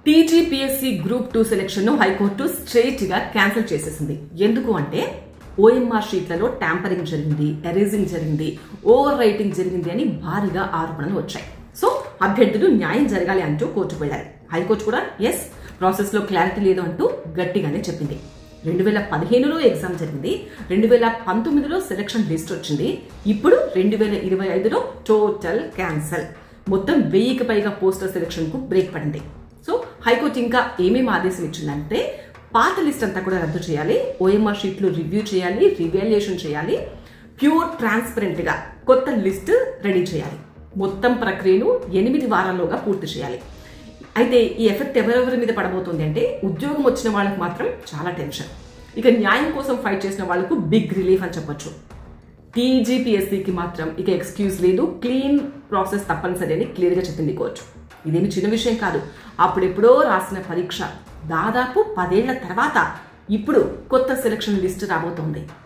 TGPSC group 2 selection ను high court straight గా cancel చేసేసింది. ఎందుకు అంటే ఓఎంఆర్ షీట్లలో ట్యాంపరింగ్ జరిగింది, ఎరేజింగ్ జరిగింది, ఓవర్ రైటింగ్ జరిగింది అని భారీగా ఆరోపణలు వచ్చాయి. సో అభ్యర్థులు న్యాయం జరగాలి అంటూ కోర్టుకు వెళ్లారు. హైకోర్టు కూడా ఎస్ ప్రాసెస్ లో క్లారిటీ లేదు అంటూ గట్టిగానే చెప్పింది. 2015లో ఎగ్జామ్ జరిగింది, 2019లో సెలక్షన్ లిస్ట్ వచ్చింది, ఇప్పుడు 2025లో టోటల్ క్యాన్సల్. మొత్తం 1000కి పైగా పోస్టల్ సెలక్షన్ కు బ్రేక్ పడింది. సో హైకోర్టు ఇంకా ఏమేమి ఆదేశం ఇచ్చిందంటే పాత లిస్ట్ అంతా కూడా రద్దు చేయాలి, ఓఎంఆర్ షీట్లు రివ్యూ చేయాలి, రివాల్యుయేషన్ చేయాలి, ప్యూర్ ట్రాన్స్పరెంట్ గా కొత్త లిస్ట్ రెడీ చేయాలి. మొత్తం ప్రక్రియను 8 వారాల్లోగా పూర్తి చేయాలి. అయితే ఈ ఎఫెక్ట్ ఎవరెవరి మీద పడబోతుంది అంటే ఉద్యోగం వచ్చిన వాళ్ళకి మాత్రం చాలా టెన్షన్, ఇక న్యాయం కోసం ఫైట్ చేసిన వాళ్ళకు బిగ్ రిలీఫ్ అని చెప్పొచ్చు. టీజీపీఎస్సీకి మాత్రం ఇక ఎక్స్క్యూజ్ లేదు, క్లీన్ ప్రాసెస్ తప్పనిసరి అని క్లియర్ గా చెప్పింది కోర్టు. ఇదేమి చిన్న విషయం కాదు. అప్పుడెప్పుడో రాసిన పరీక్ష దాదాపు 10 ఏళ్ల తర్వాత ఇప్పుడు కొత్త సెలక్షన్ లిస్ట్ రాబోతోంది.